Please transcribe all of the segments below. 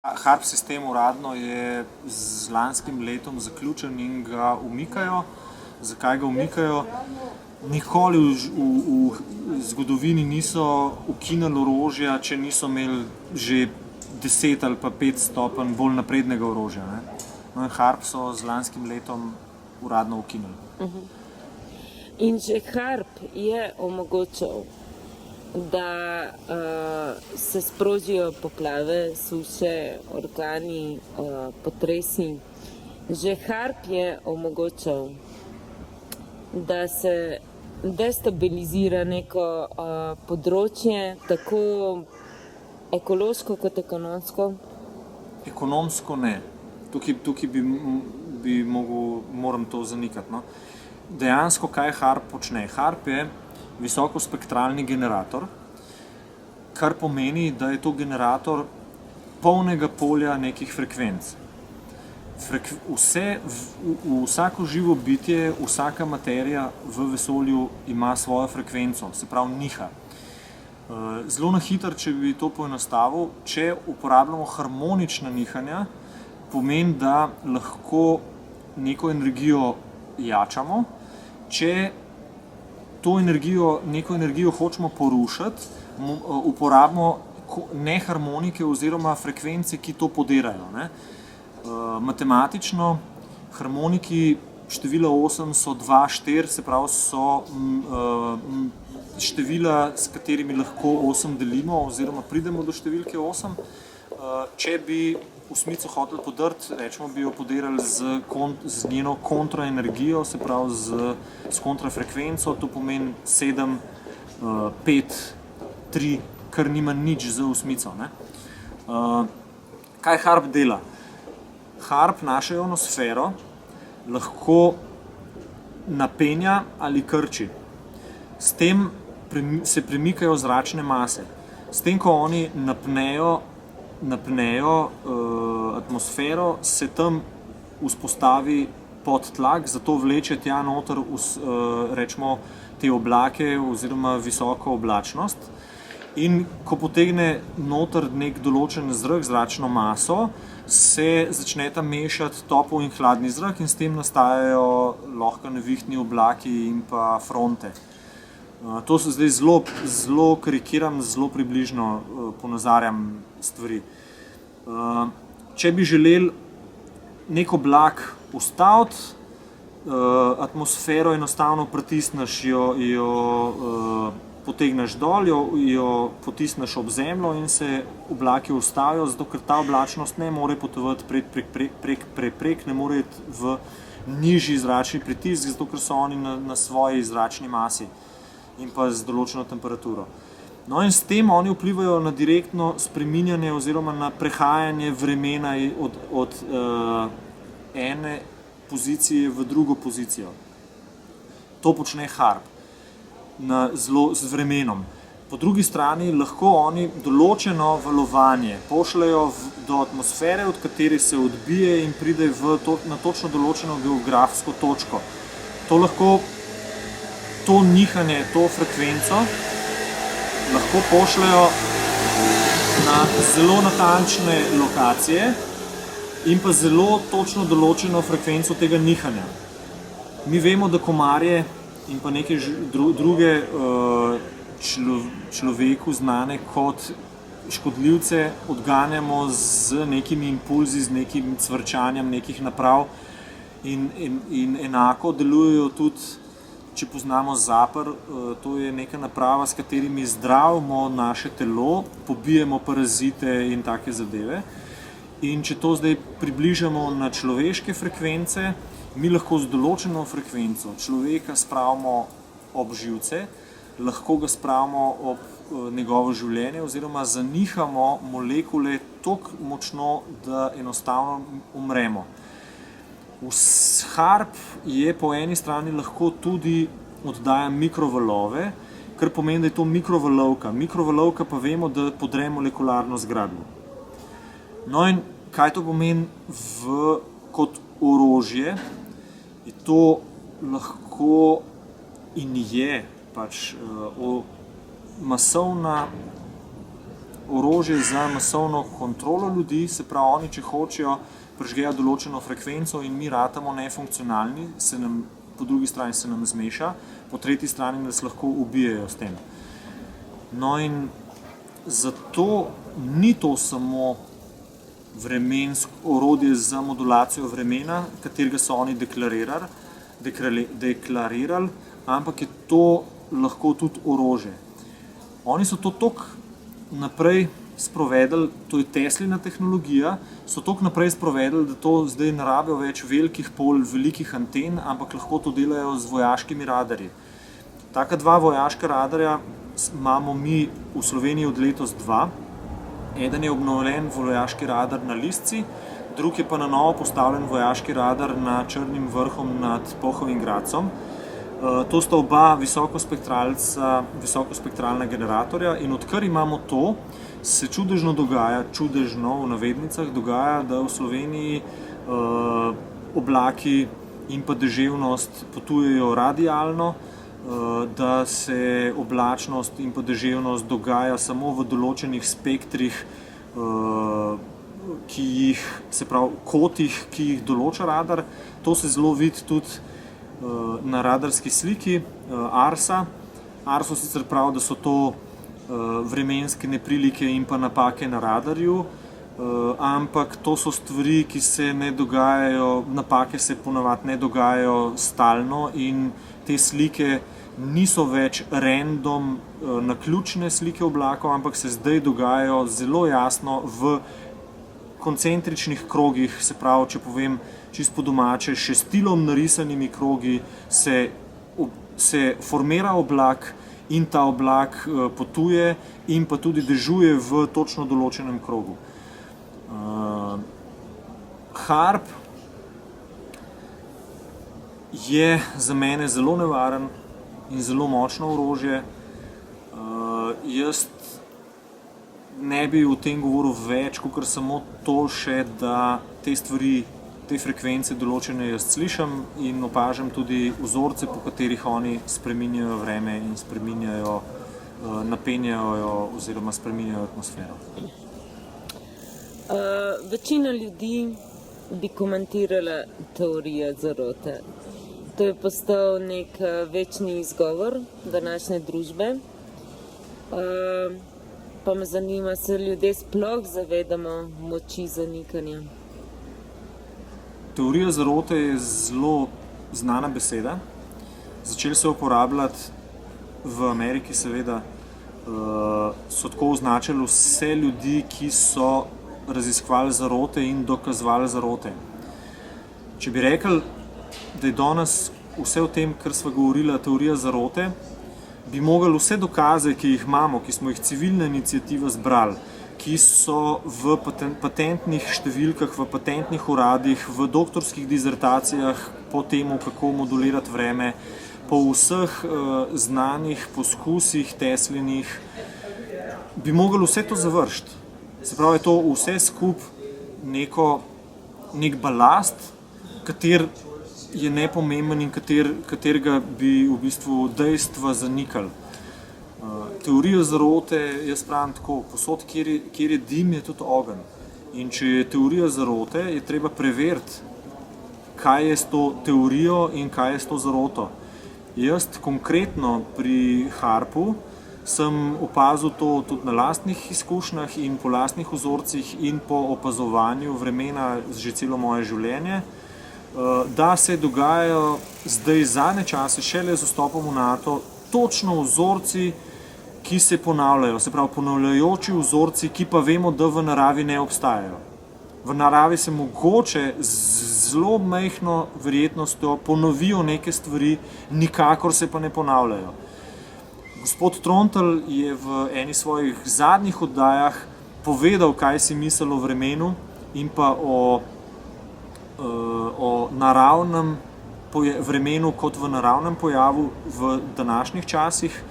HARP sistem uradno je z lanskim letom zaključen in ga umikajo. Zakaj ga umikajo? Nikoli v zgodovini niso ukinili orožja, če niso imeli že 10 ali pa 5 stopenj bolj naprednega orožja. No, HARP so z lanskim letom uradno ukinili. In že HARP je omogočal, da se sprožijo poplave, suše, orkani, potresi. Že HARP je omogočal, da se destabilizira neko področje, tako ekološko kot ekonomsko. Ekonomsko ne. Tukaj moram to zanikati. No. Dejansko, kaj HARP počne? HARP je visokospektralni generator, kar pomeni, da je to generator polnega polja nekih frekvenc. Vsako živo bitje, vsaka materija v vesolju ima svojo frekvenco, se pravi niha. Zelo na hitro, če bi to poenostavil, če uporabljamo harmonična nihanja, pomeni, da lahko neko energijo jačamo. Če neko energijo hočemo porušiti, uporabimo neharmonike oziroma frekvence, ki to podirajo. Matematično harmoniki števila 8 so 2, 4, se pravi so števila, s katerimi lahko 8 delimo oziroma pridemo do številke 8. Če bi osmico hoteli podrti, rečemo, bi jo podirali z njeno kontraenergijo, se pravi s kontrafrekvenco, to pomeni 7, 5, 3, kar nima nič z osmico. Kaj HARP dela? HARP našo ionosfero lahko napenja ali krči. S tem se premikajo zračne mase. S tem, ko oni napnejo atmosfero, se tam vzpostavi podtlak, zato vleče tja noter rečemo te oblake oziroma visoko oblačnost. In ko potegne noter nek določen zrak, zračno maso, se začneta mešati topel in hladni zrak in s tem nastajajo lahko nevihtni oblaki in pa fronte. To se zdaj zelo karikiram, zelo približno ponazarjam stvari. Če bi želeli nek oblak ustaviti, atmosfero enostavno pritisneš, jo potegneš dol, jo potisneš ob zemljo in se oblaki ustavijo, zato ker ta oblačnost ne more potovati prek, ne more iti v nižji zračni pritisk, zato ker so oni na svoji zračni masi in pa z določeno temperaturo. No in s tem oni vplivajo na direktno spreminjanje oziroma na prehajanje vremena od ene pozicije v drugo pozicijo. To počne HARP z vremenom. Po drugi strani lahko oni določeno valovanje pošljejo do atmosfere, od katere se odbije in pride na točno določeno geografsko točko. To nihanje, to frekvenco lahko pošljejo na zelo natančne lokacije in pa zelo točno določeno frekvenco tega nihanja. Mi vemo, da komarje in pa neke druge človeku znane kot škodljivce odganjamo z nekimi impulzi, z nekim cvrčanjem nekih naprav in enako delujejo tudi, če poznamo zapr, to je neka naprava, s katerimi zdravimo naše telo, pobijemo parazite in take zadeve. In če to zdaj približamo na človeške frekvence, mi lahko z določeno frekvenco človeka spravimo ob živce, lahko ga spravimo ob njegovo življenje oziroma zanihamo molekule toliko močno, da enostavno umremo. HARP je po eni strani lahko tudi oddaja mikrovalove, kar pomeni, da je to mikrovalovka. Mikrovalovka pa vemo, da podre molekularno zgradbo. No in kaj to pomeni kot orožje? Je to lahko in je masovna orožje za masovno kontrolo ljudi, se pravi, oni, če hočejo, prižgejo določeno frekvenco in mi ratamo nefunkcionalni, po drugi strani se nam zmeša, po tretji strani nas lahko ubijejo s tem. No in zato ni to samo orodje za modulacijo vremena, katerega so oni deklarirali, ampak je to lahko tudi orožje. Oni so to toliko naprej sprovedli, to je Teslina tehnologija, so toliko naprej sprovedli, da to zdaj ne rabijo več velikih polj, velikih anten, ampak lahko to delajo z vojaškimi radarji. Taka dva vojaška radarja imamo mi v Sloveniji od letos 2. Eden je obnovljen vojaški radar na Listci, drug je pa na novo postavljen vojaški radar nad Črnim vrhom nad Polhovim Gradcem. To sta oba visokospektralna generatorja in odkar imamo to, se čudežno dogaja, čudežno v navednicah dogaja, da v Sloveniji oblaki in pa deževnost potujejo radialno, da se oblačnost in pa deževnost dogaja samo v določenih spektrih, se pravi kotih, ki jih določa radar. To se zelo vidi tudi na radarski sliki Arsa. Arso sicer pravi, da so to vremenske neprilike in pa napake na radarju, ampak to so stvari, ki se ne dogajajo, napake se ponavadi ne dogajajo stalno in te slike niso več random naključne slike oblakov, ampak se zdaj dogajajo zelo jasno v koncentričnih krogih, se pravi, če povem čisto po domače, šestilom narisanimi krogi se formira oblak in ta oblak potuje in pa tudi dežuje v točno določenem krogu. HAARP je za mene zelo nevaren in zelo močno orožje. Jaz ne bi o tem govoril več, kot samo to še, da te stvari, te frekvence določene jaz slišim in opažam tudi vzorce, po katerih oni spreminjajo vreme in spreminjajo, napenjajo oziroma spreminjajo atmosfero. Večina ljudi bi komentirala teorijo zarote. To je postal nek večni izgovor današnje družbe. Pa me zanima, se ljudje sploh zavedamo moči zanikanja? Teorija zarote je zelo znana beseda. Začeli so uporabljati v Ameriki, seveda, so tako označili vse ljudi, ki so raziskovali zarote in dokazovali zarote. Če bi rekli, da je danes vse o tem, kar sva govorila, teorija zarote, bi mogli vse dokaze, ki jih imamo, ki smo jih civilna iniciativa zbrali, ki so v patentnih številkah, v patentnih uradih, v doktorskih dizertacijah po temu, kako modulirati vreme, po vseh znanih poskusih Teslinih, bi mogli vse to završiti. Se pravi, je to vse skupaj nek balast, kater je nepomemben in katerega bi v bistvu dejstva zanikali. Teorija zarote, jaz pravim tako, posod, kjer je dim, je tudi ogenj. In če je teorija zarote, je treba preveriti, kaj je s to teorijo in kaj je s to zaroto. Jaz konkretno pri HAARP-u sem opazil to tudi na lastnih izkušnjah in po lastnih vzorcih in po opazovanju vremena že celo moje življenje, da se dogajajo zdaj zadnje čase, šele z vstopom v NATO, točno vzorci, ki se ponavljajo, se pravi ponavljajoči vzorci, ki pa vemo, da v naravi ne obstajajo. V naravi se mogoče z zelo majhno verjetnostjo ponovijo neke stvari, nikakor se pa ne ponavljajo. Gospod Trontelj je v eni svojih zadnjih oddajah povedal, kaj si misli o vremenu in pa o naravnem vremenu kot v naravnem pojavu v današnjih časih.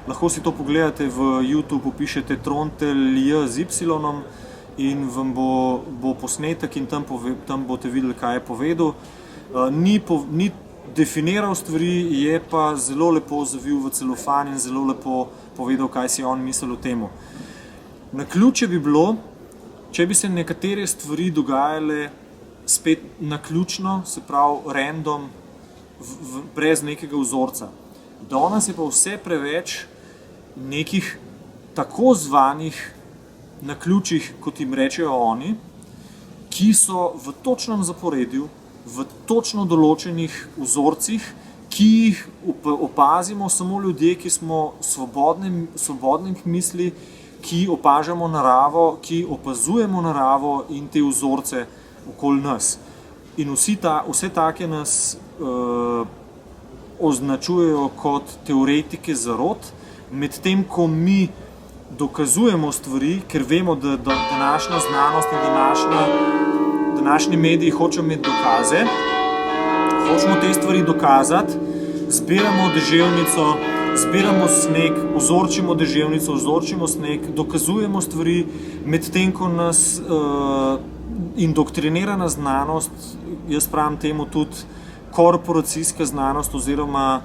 Lahko si to pogledate v YouTube, pišete Trontelj J z Y in vam bo posnetek in tam boste videli, kaj je povedal. Ni definiral stvari, je pa zelo lepo zavil v celofan in zelo lepo povedal, kaj si on misli o temu. Naključje bi bilo, če bi se nekatere stvari dogajale spet naključno, se pravi random, brez nekega vzorca. Danes je pa vse preveč nekih tako zvanih naključjih, kot jim rečejo oni, ki so v točnem zaporedju, v točno določenih vzorcih, ki jih opazimo samo ljudje, ki smo svobodnih misli, ki opažamo naravo, ki opazujemo naravo in te vzorce okoli nas. In vse take nas označujejo kot teoretike zarot, medtem ko mi dokazujemo stvari, ker vemo, da današnja znanost in današnji mediji hočejo imeti dokaze, hočemo te stvari dokazati, zbiramo deževnico, zbiramo sneg, vzorčimo deževnico, vzorčimo sneg, dokazujemo stvari, medtem ko nas indoktrinirana znanost, jaz pravim temu tudi korporacijska znanost oziroma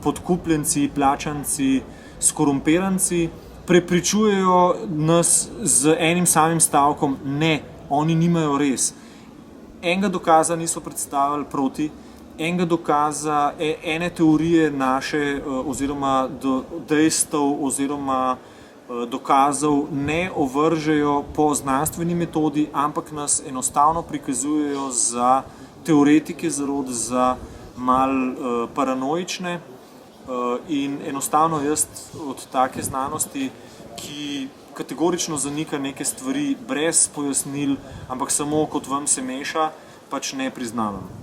podkupljenci, plačanci, skorumpiranci, prepričujejo nas z enim samim stavkom: ne, oni nimajo res. Enega dokaza niso predstavili proti, enega dokaza, ene teorije naše oziroma dejstev oziroma dokazov ne ovržejo po znanstveni metodi, ampak nas enostavno prikazujejo za teoretike zarot, za malo paranoične. In enostavno jaz od take znanosti, ki kategorično zanika neke stvari brez pojasnil, ampak samo kot vam se meša, pač ne priznavam.